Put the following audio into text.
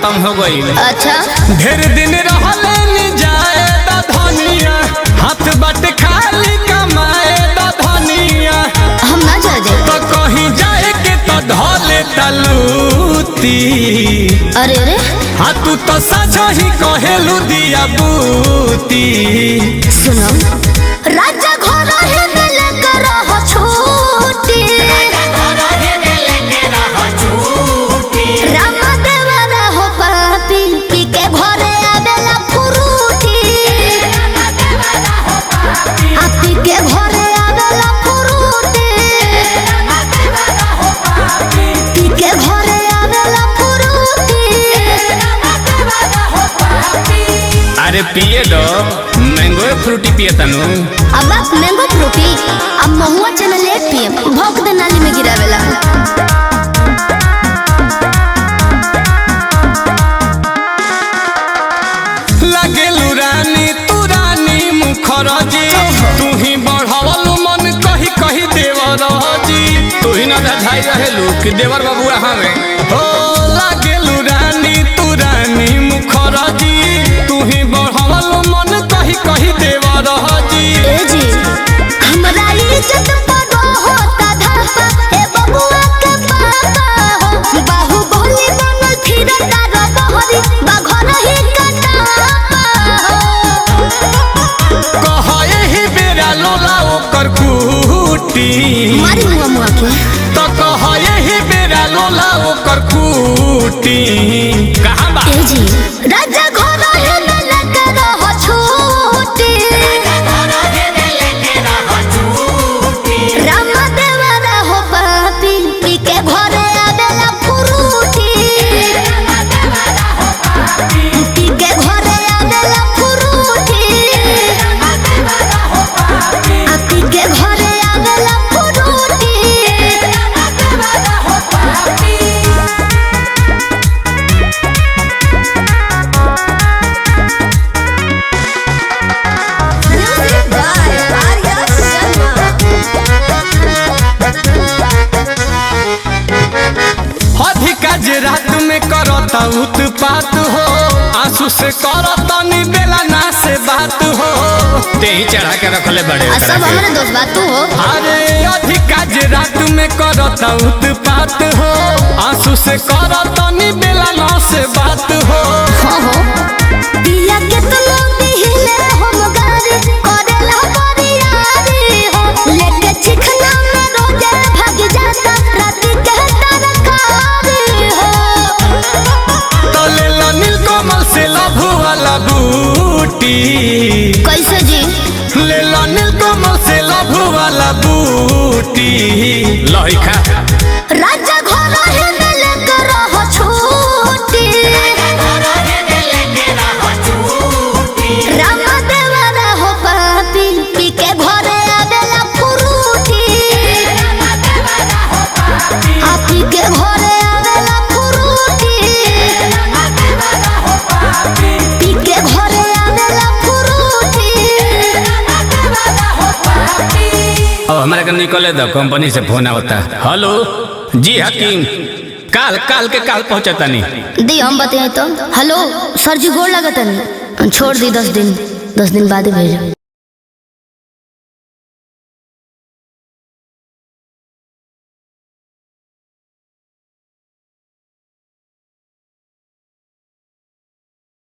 खत्म हो गई। अच्छा ढेर दिन रहले नि जाए दा धनिया, हाथ बट खाली कमाए दा धनिया। हम ना जा दे तो कहीं जाए के तो धोले तलूती। अरे अरे हाँ तू तो साझा ही कहेलू दिया बूती। सुनो राजा घर है मिले कर हो छूटी, रामा देवर हो पापी पी के घरे आवेला फुरूटी। आपी के घरे आवेला फुरूटी, पी के घरे आवेला फुरूटी। अरे पिए दो मैंगो फ्रूटी पिए तनु। अब आप मैंगो फ्रूटी अब महुआ चना ले पिए भौंक दे नाली में गिरावेला। लागेलू रानी तू रानी मुखरजी, तू ही बढ़ावलू मन कही कही देवर जी। तू ही ना धाई रहेलू कि देवर बाबू हमें हो। लागेलू रानी तू रानी मुखरजी, तू ही बढ़ावलू मन कही कही देवर जी। ए जी हमरा इज्जत पर होता धापा, ए बबुआ के पापा हो। बाहु बोली बनल फिरता रो बहरी बा घर ही कटापा हो। कह एही बेरा लोला ओकर कूटी। मारी मुआ मुआ के तो कह एही बेरा लोला ओकर कूटी। कहाँ बा ए जी राजा घर है मिले कर हो छूटी, रामा देवर हो पापी पी के घरे आवेला फुरूटी। पी के घरे आवेला फुरूटी, पी के घरे आवेला फुरूटी। अधिका जे रात में करता उत्पात हो, आंसू से करता नी बेला ना से बात हो। ते ही चढ़ा के रखले बड़े सब हमारे दोस्त बात तू हो। अरे अधिका जे रात में करता उत्पात हो, आंसू से करता नी बेला ना से बात हो। हो दिया के तो लंबी हिले हम गारी करेला परियारी हो। लेके चिखना में रोजे भाग जाता रात के तरकारी हो। तो ले लो नीलकमल से लभू वाला बूटी। कैसे जी ले लो नीलकमल से लभू वाला बूटी। लही खा राजा घर है मिले कर हो छूटी, रामा देवर हो पापी पी के घरे आवेला फुरूटी। आपी के घरे आवेला फुरूटी, पी के घरे आवेला फुरूटी। अब हमारे का निकले दो, कंपनी से फोन आवता। हेलो जी हकीम, काल के काल पहुंचता नहीं। दी हम बताए तो हेलो सर जी गोड़ लगता नहीं छोड़ दी 10 दिन बाद ही भेजो।